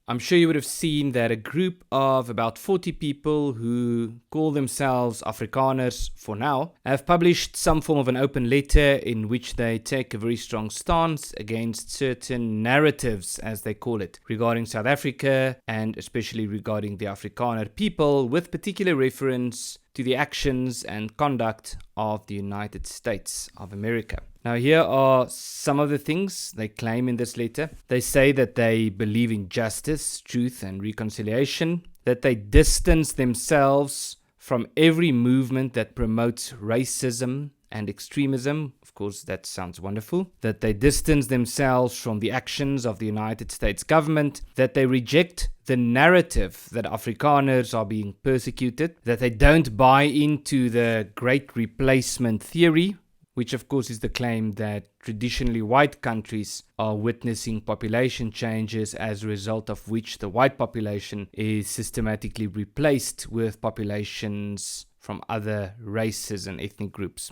I'm sure you would have seen that a group of about 40 people who call themselves Afrikaners for now have published some form of an open letter in which they take a very strong stance against certain narratives, as they call it, regarding South Africa and especially regarding the Afrikaner people, with particular reference to the actions and conduct of the United States of America. Now, here are some of the things they claim in this letter. They say that they believe in justice, truth, and reconciliation, that they distance themselves from every movement that promotes racism and extremism. Of course, that sounds wonderful. That they distance themselves from the actions of the United States government, that they reject the narrative that Afrikaners are being persecuted, that they don't buy into the Great Replacement theory, which of course is the claim that traditionally white countries are witnessing population changes as a result of which the white population is systematically replaced with populations from other races and ethnic groups.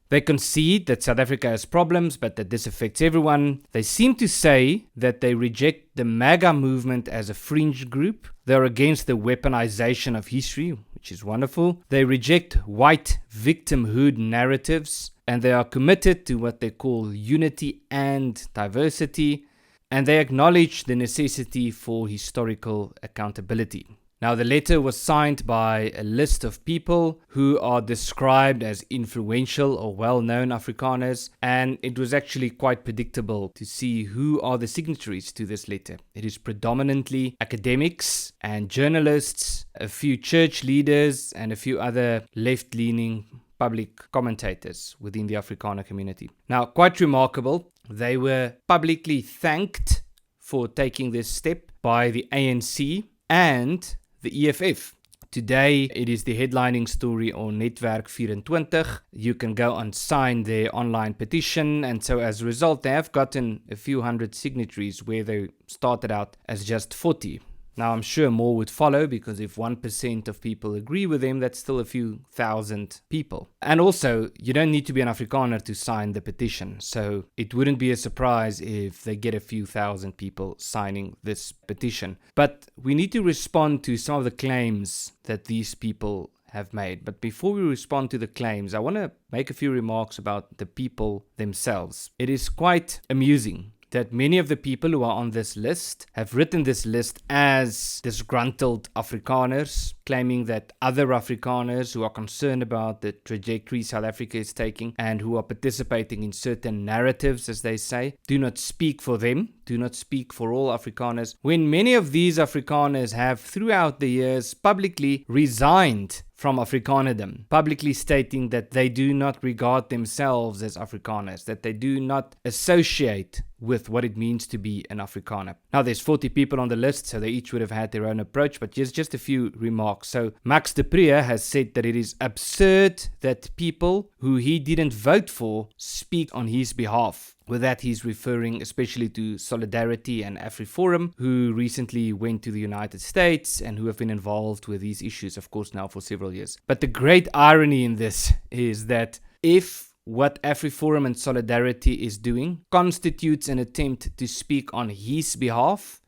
They concede that South Africa has problems, but that this affects everyone. They seem to say that they reject the MAGA movement as a fringe group. They're against the weaponization of history, which is wonderful. They reject white victimhood narratives, and they are committed to what they call unity and diversity, and they acknowledge the necessity for historical accountability. Now, the letter was signed by a list of people who are described as influential or well-known Afrikaners, and it was actually quite predictable to see who are the signatories to this letter. It is predominantly academics and journalists, a few church leaders, and a few other left-leaning public commentators within the Afrikaner community. Now, quite remarkable, they were publicly thanked for taking this step by the ANC and the EFF. Today, it is the headlining story on Netwerk 24. You can go and sign their online petition, and so as a result, they have gotten a few hundred signatories where they started out as just 40. Now, I'm sure more would follow, because if 1% of people agree with them, that's still a few thousand people. And also, you don't need to be an Afrikaner to sign the petition, so it wouldn't be a surprise if they get a few thousand people signing this petition. But we need to respond to some of the claims that these people have made. But before we respond to the claims, I want to make a few remarks about the people themselves. It is quite amusing that many of the people who are on this list have written this list as disgruntled Afrikaners, claiming that other Afrikaners who are concerned about the trajectory South Africa is taking and who are participating in certain narratives, as they say, do not speak for them, do not speak for all Afrikaners, when many of these Afrikaners have throughout the years publicly resigned from Afrikanerdom, publicly stating that they do not regard themselves as Afrikaners, that they do not associate with what it means to be an Afrikaner. Now, there's 40 people on the list, so they each would have had their own approach, but just a few remarks. So, Max de Pree has said that it is absurd that people who he didn't vote for speak on his behalf. With that, he's referring especially to Solidarity and AfriForum, who recently went to the United States and who have been involved with these issues, of course, now for several years. But the great irony in this is that if what AfriForum and Solidarity is doing constitutes an attempt to speak on his behalf,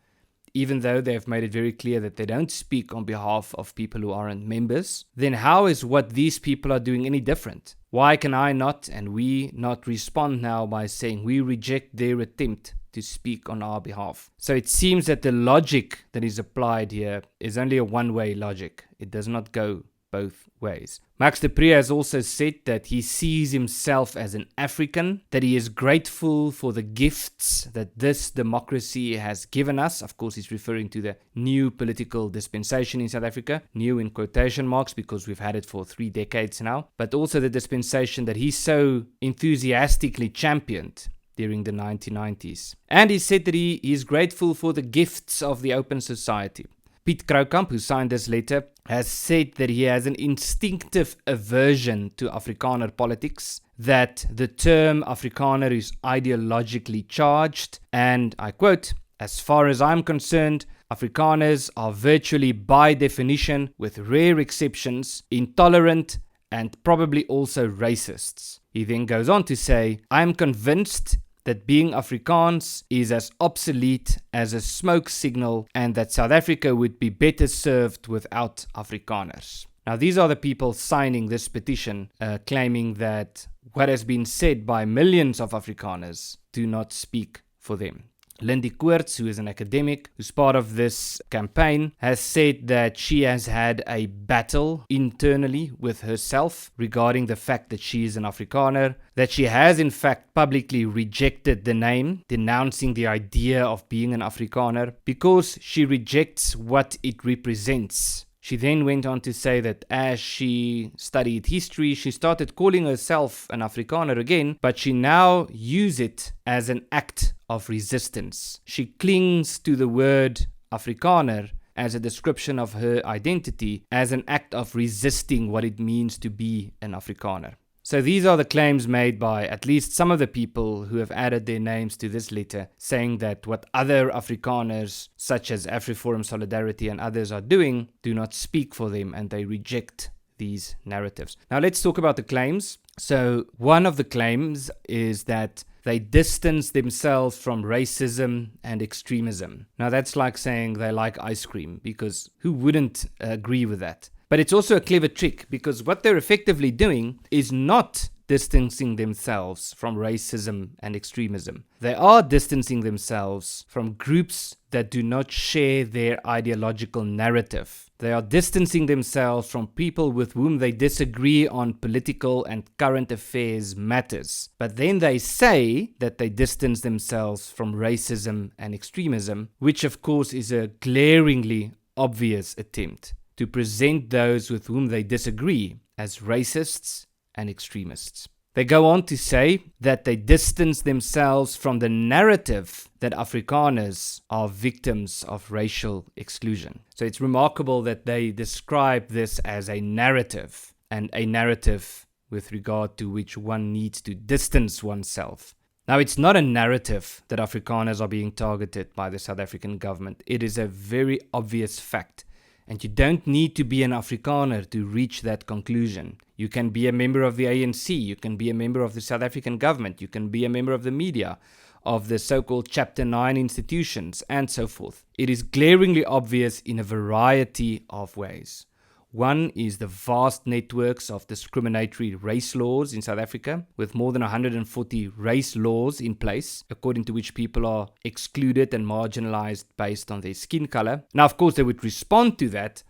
even though they have made it very clear that they don't speak on behalf of people who aren't members, then how is what these people are doing any different? Why can I not and we not respond now by saying we reject their attempt to speak on our behalf? So it seems that the logic that is applied here is only a one-way logic. It does not go both ways. Max de Pree has also said that he sees himself as an African, that he is grateful for the gifts that this democracy has given us. Of course, he's referring to the new political dispensation in South Africa, new in quotation marks because we've had it for 3 decades now, but also the dispensation that he so enthusiastically championed during the 1990s. And he said that he is grateful for the gifts of the open society. Piet Kroukamp, who signed this letter, has said that he has an instinctive aversion to Afrikaner politics, that the term Afrikaner is ideologically charged, and I quote, "As far as I'm concerned, Afrikaners are virtually by definition, with rare exceptions, intolerant and probably also racists." He then goes on to say, "I'm convinced that being Afrikaans is as obsolete as a smoke signal and that South Africa would be better served without Afrikaners. Now, these are the people signing this petition, claiming that what has been said by millions of Afrikaners do not speak for them. Lindy Koorts, who is an academic who's part of this campaign, has said that she has had a battle internally with herself regarding the fact that she is an Afrikaner, that she has in fact publicly rejected the name, denouncing the idea of being an Afrikaner, because she rejects what it represents. She then went on to say that as she studied history, she started calling herself an Afrikaner again, but she now uses it as an act of resistance. She clings to the word Afrikaner as a description of her identity, as an act of resisting what it means to be an Afrikaner. So these are the claims made by at least some of the people who have added their names to this letter, saying that what other Afrikaners, such as AfriForum Solidarity and others, are doing do not speak for them, and they reject these narratives. Now let's talk about the claims. So one of the claims is that they distance themselves from racism and extremism. Now that's like saying they like ice cream, because who wouldn't agree with that? But it's also a clever trick, because what they're effectively doing is not distancing themselves from racism and extremism. They are distancing themselves from groups that do not share their ideological narrative. They are distancing themselves from people with whom they disagree on political and current affairs matters. But then they say that they distance themselves from racism and extremism, which of course is a glaringly obvious attempt to present those with whom they disagree as racists and extremists. They go on to say that they distance themselves from the narrative that Afrikaners are victims of racial exclusion. So it's remarkable that they describe this as a narrative, and a narrative with regard to which one needs to distance oneself. Now, it's not a narrative that Afrikaners are being targeted by the South African government. It is a very obvious fact. And you don't need to be an Afrikaner to reach that conclusion. You can be a member of the ANC, you can be a member of the South African government, you can be a member of the media, of the so-called Chapter 9 institutions, and so forth. It is glaringly obvious in a variety of ways. One is the vast networks of discriminatory race laws in South Africa, with more than 140 race laws in place, according to which people are excluded and marginalized based on their skin color. Now, of course, they would respond to that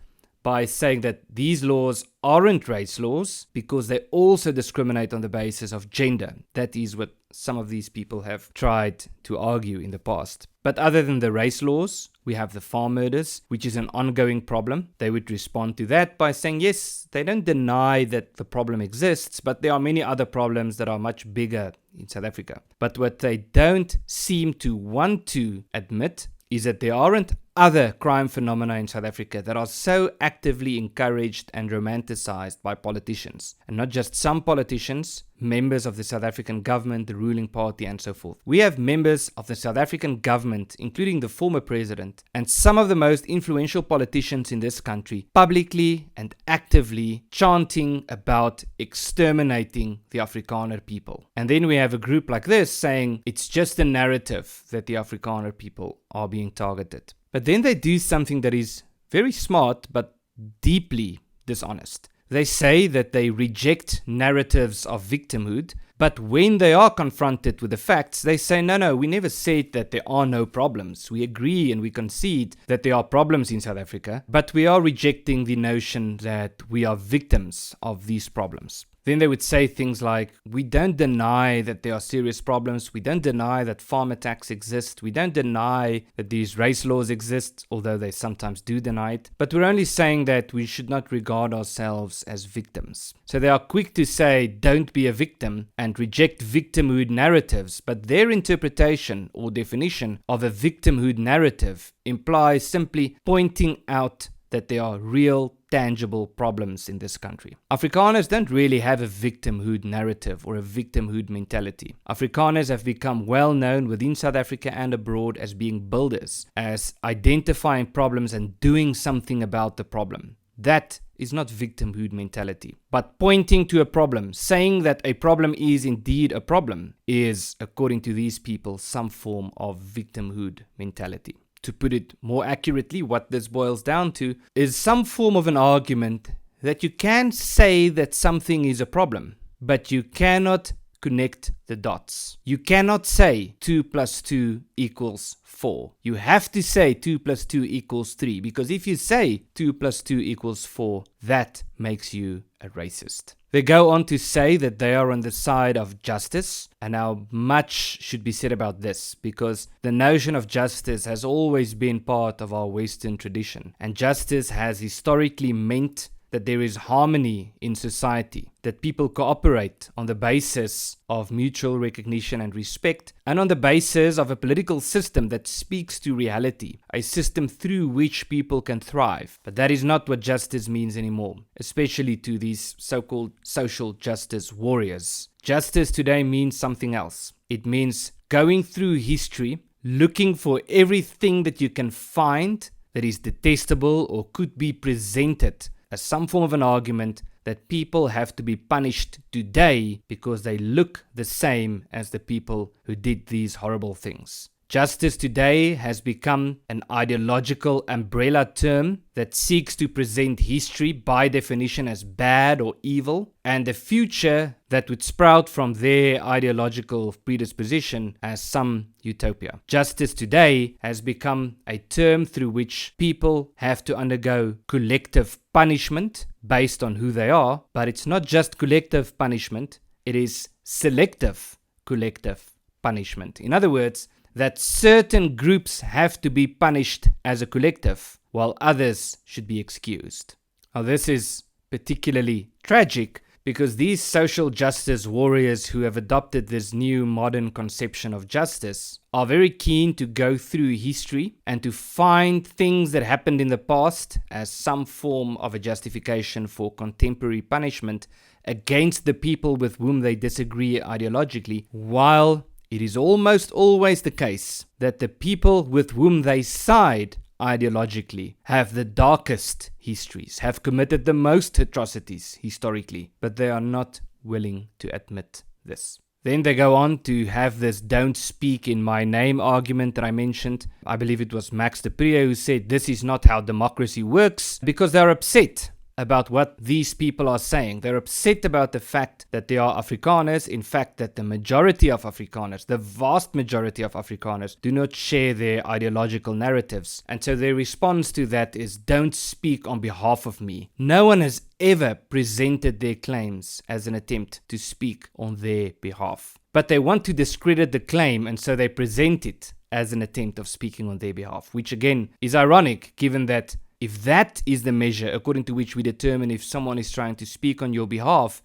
by saying that these laws aren't race laws because they also discriminate on the basis of gender. That is what some of these people have tried to argue in the past. But other than the race laws, we have the farm murders, which is an ongoing problem. They would respond to that by saying, yes, they don't deny that the problem exists, but there are many other problems that are much bigger in South Africa. But what they don't seem to want to admit is that there aren't other crime phenomena in South Africa that are so actively encouraged and romanticized by politicians. And not just some politicians, members of the South African government, the ruling party, and so forth. We have members of the South African government, including the former president, and some of the most influential politicians in this country, publicly and actively chanting about exterminating the Afrikaner people. And then we have a group like this saying it's just a narrative that the Afrikaner people are being targeted. But then they do something that is very smart but deeply dishonest. They say that they reject narratives of victimhood, but when they are confronted with the facts, they say, no, we never said that there are no problems. We agree and we concede that there are problems in South Africa, but we are rejecting the notion that we are victims of these problems. Then they would say things like, we don't deny that there are serious problems. We don't deny that farm attacks exist. We don't deny that these race laws exist, although they sometimes do deny it. But we're only saying that we should not regard ourselves as victims. So they are quick to say, don't be a victim, and reject victimhood narratives. But their interpretation or definition of a victimhood narrative implies simply pointing out that there are real, tangible problems in this country. Afrikaners don't really have a victimhood narrative or a victimhood mentality. Afrikaners have become well known within South Africa and abroad as being builders, as identifying problems and doing something about the problem. That is not victimhood mentality. But pointing to a problem, saying that a problem is indeed a problem, is, according to these people, some form of victimhood mentality. To put it more accurately, what this boils down to is some form of an argument that you can say that something is a problem, but you cannot connect the dots. You cannot say 2 plus 2 equals 4. You have to say 2 plus 2 equals 3, because if you say 2 plus 2 equals 4, that makes you a racist. They go on to say that they are on the side of justice, and now much should be said about this, because the notion of justice has always been part of our Western tradition, and justice has historically meant that there is harmony in society, that people cooperate on the basis of mutual recognition and respect, and on the basis of a political system that speaks to reality, a system through which people can thrive. But that is not what justice means anymore, especially to these so-called social justice warriors. Justice today means something else. It means going through history, looking for everything that you can find that is detestable or could be presented as some form of an argument that people have to be punished today because they look the same as the people who did these horrible things. Justice today has become an ideological umbrella term that seeks to present history by definition as bad or evil, and the future that would sprout from their ideological predisposition as some utopia. Justice today has become a term through which people have to undergo collective punishment based on who they are, but it's not just collective punishment, it is selective collective punishment. In other words, that certain groups have to be punished as a collective, while others should be excused. Now, this is particularly tragic because these social justice warriors who have adopted this new modern conception of justice are very keen to go through history and to find things that happened in the past as some form of a justification for contemporary punishment against the people with whom they disagree ideologically, while it is almost always the case that the people with whom they side ideologically have the darkest histories, have committed the most atrocities historically, but they are not willing to admit this. Then they go on to have this don't speak in my name argument that I mentioned. I believe it was Max de Pree who said this is not how democracy works, because they're upset about what these people are saying. They're upset about the fact that they are Afrikaners, in fact that the majority of Afrikaners, the vast majority of Afrikaners, do not share their ideological narratives. And so their response to that is, don't speak on behalf of me. No one has ever presented their claims as an attempt to speak on their behalf. But they want to discredit the claim, and so they present it as an attempt of speaking on their behalf, which again is ironic, given that if that is the measure according to which we determine if someone is trying to speak on your behalf,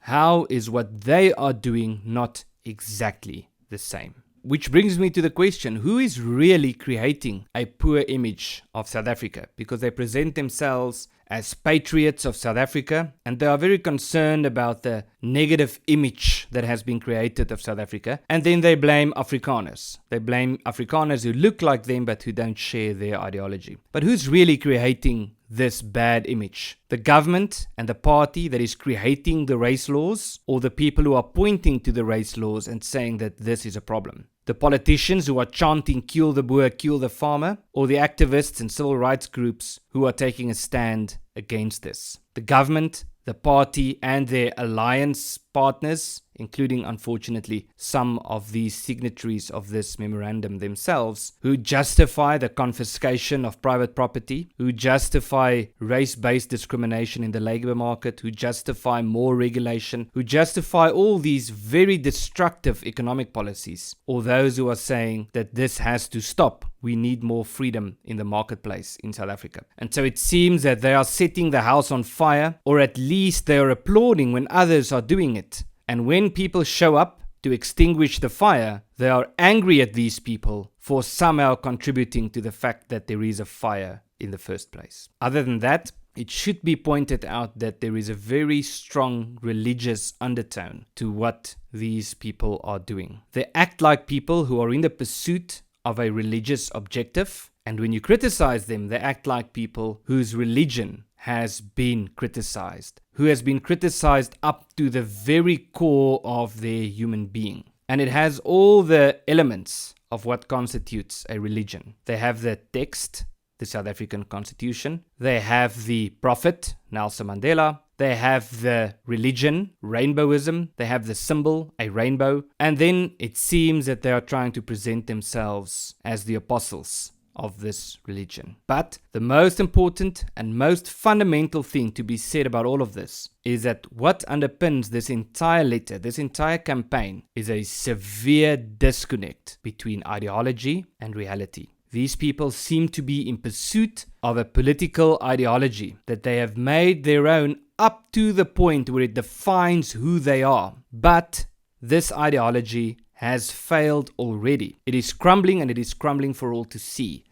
how is what they are doing not exactly the same? Which brings me to the question, who is really creating a poor image of South Africa? Because they present themselves as patriots of South Africa, and they are very concerned about the negative image that has been created of South Africa, and then they blame Afrikaners. They blame Afrikaners who look like them but who don't share their ideology. But who's really creating this bad image? The government and the party that is creating the race laws, or the people who are pointing to the race laws and saying that this is a problem? The politicians who are chanting kill the boer, kill the farmer, or the activists and civil rights groups who are taking a stand against this? The government, the party and their alliance partners, including unfortunately some of these signatories of this memorandum themselves, who justify the confiscation of private property, who justify race-based discrimination in the labor market, who justify more regulation, who justify all these very destructive economic policies, or those who are saying that this has to stop. We need more freedom in the marketplace in South Africa. And so it seems that they are setting the house on fire, or at least they are applauding when others are doing it. And when people show up to extinguish the fire, they are angry at these people for somehow contributing to the fact that there is a fire in the first place. Other than that, it should be pointed out that there is a very strong religious undertone to what these people are doing. They act like people who are in the pursuit of a religious objective, and when you criticize them, they act like people whose religion has been criticized, who has been criticized up to the very core of their human being. And it has all the elements of what constitutes a religion. They have the text, the South African Constitution. They have the prophet, Nelson Mandela. They have the religion, rainbowism. They have the symbol, a rainbow. And then it seems that they are trying to present themselves as the apostles of this religion. But the most important and most fundamental thing to be said about all of this is that what underpins this entire letter, this entire campaign, is a severe disconnect between ideology and reality. These people seem to be in pursuit of a political ideology that they have made their own up to the point where it defines who they are. But this ideology has failed already. It is crumbling, and it is crumbling for all to see.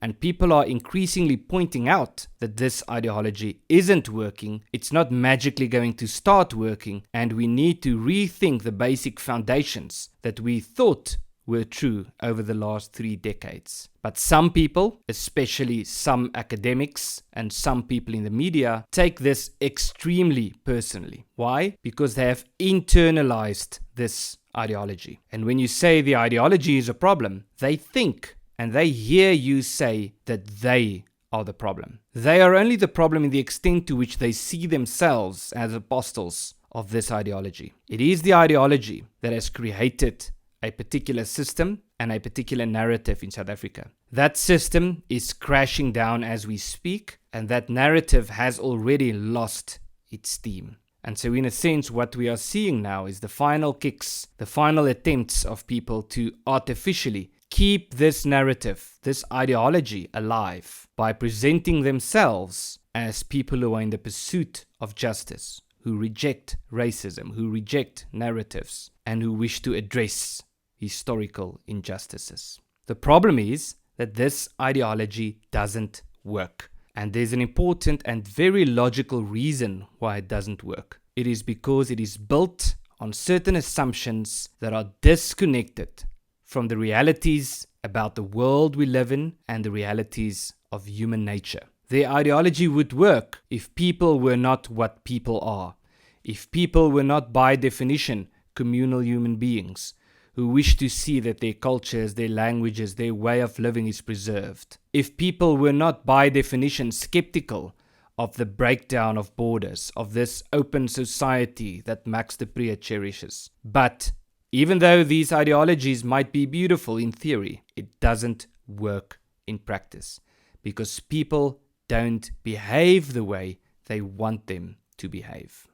And people are increasingly pointing out that this ideology isn't working. It's not magically going to start working, and we need to rethink the basic foundations that we thought were true over the last 3 decades. But some people, especially some academics and some people in the media, take this extremely personally. Why? Because they have internalized this ideology. And when you say the ideology is a problem, they think and they hear you say that they are the problem. They are only the problem in the extent to which they see themselves as apostles of this ideology. It is the ideology that has created a particular system and a particular narrative in South Africa. That system is crashing down as we speak, and that narrative has already lost its steam. And so in a sense, what we are seeing now is the final kicks, the final attempts of people to artificially keep this narrative, this ideology alive by presenting themselves as people who are in the pursuit of justice, who reject racism, who reject narratives, and who wish to address historical injustices. The problem is that this ideology doesn't work. And there's an important and very logical reason why it doesn't work. It is because it is built on certain assumptions that are disconnected from the realities about the world we live in and the realities of human nature. Their ideology would work if people were not what people are, if people were not by definition communal human beings who wish to see that their cultures, their languages, their way of living is preserved. If people were not by definition skeptical of the breakdown of borders, of this open society that Max de Pree cherishes. But even though these ideologies might be beautiful in theory, it doesn't work in practice because people don't behave the way they want them to behave.